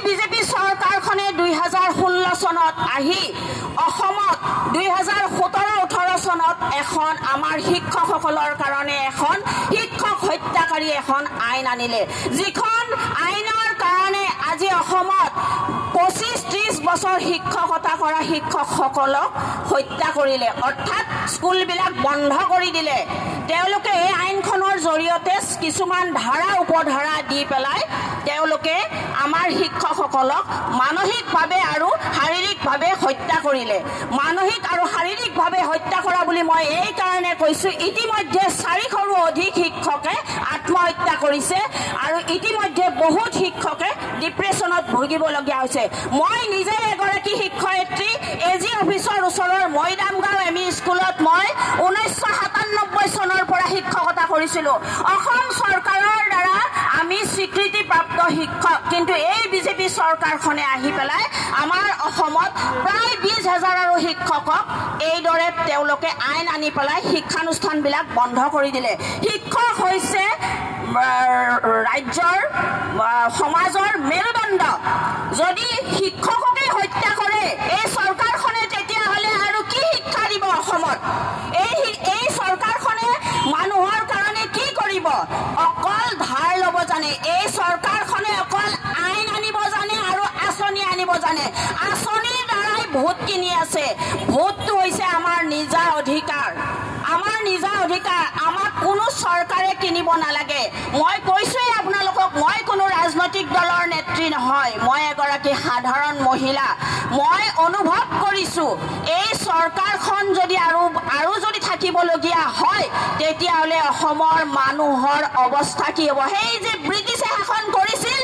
BJP চৰকাৰখনে 2016 চনত আহি অসমত 2017-18 চনত এখন আমাৰ শিক্ষকসকলৰ কাৰণে এখন শিক্ষক হত্যাকাৰী এখন আইন আনিলে, যিখন আইনৰ কাৰণে আজি অসমত 25-30 বছৰ শিক্ষকতা কৰা শিক্ষকসকলক হত্যা কৰিলে, অৰ্থাৎ স্কুলবিলাক বন্ধ কৰি দিলে। তেওঁলোকে এই আইনখনৰ জৰিয়তে কিছুমান ধাৰা উপধাৰা দি পেলাই তেওঁলোকে আমাৰ শিক্ষকসকলক মানসিকভাৱে আৰু শাৰীৰিকভাৱে হত্যা কৰিলে। মানসিক আৰু শাৰীৰিকভাৱে হত্যা কৰা বুলি মই এই কাৰণে কৈছোঁ, ইতিমধ্যে 400ৰো অধিক শিক্ষকে আত্মহত্যা কৰিছে আৰু ইতিমধ্যে বহুত শিক্ষকে ডিপ্ৰেশ্যনত ভুগিবলগীয়া হৈছে। মই নিজে এগৰাকী শিক্ষয়িত্ৰী, এজি অফিচৰ ওচৰৰ মৈদামগাঁও এম ই স্কুলত মই 1997 চনৰ পৰা শিক্ষকতা কৰিছিলোঁ। অসম চৰকাৰৰ দ্বাৰা আমি স্বীকৃতিপ্ৰাপ্ত শিক্ষক, কিন্তু এই বিজেপি চৰকাৰখনে আহি পেলাই আমাৰ অসমত প্ৰায় 20,000ৰো শিক্ষকক এইদৰে তেওঁলোকে আইন আনি পেলাই শিক্ষানুষ্ঠানবিলাক বন্ধ কৰি দিলে। শিক্ষক হৈছে ৰাজ্যৰ সমাজৰ মেৰুদণ্ড। যদি শিক্ষককে হত্যা কৰে এই চৰকাৰখনে, তেতিয়াহ'লে আৰু কি শিক্ষা দিব অসমত? এই চৰকাৰখনে মানুহৰ কাৰণে কি কৰিব? অকল ধাৰ ল'ব জানে। এই চৰকাৰখনে অকল আইন আনিব জানে আৰু আঁচনি আনিব জানে। আঁচনিৰ দ্বাৰাই ভোট কিনি আছে। ভোটটো হৈছে আমাৰ নিজা অধিকাৰ, আমাৰ নিজা অধিকাৰ। আমাক কোনো চৰকাৰে কিনিব নালাগে। মই কৈছোঁৱেই আপোনালোকক, মই কোনো ৰাজনৈতিক দলৰ নেত্ৰী নহয়, মই এগৰাকী সাধাৰণ মহিলা। মই অনুভৱ কৰিছোঁ এই চৰকাৰখন যদি আৰু যদি থাকিবলগীয়া হয়, তেতিয়াহ'লে অসমৰ মানুহৰ অৱস্থা কি হ'ব? সেই যে ব্ৰিটিছে শাসন কৰিছিল,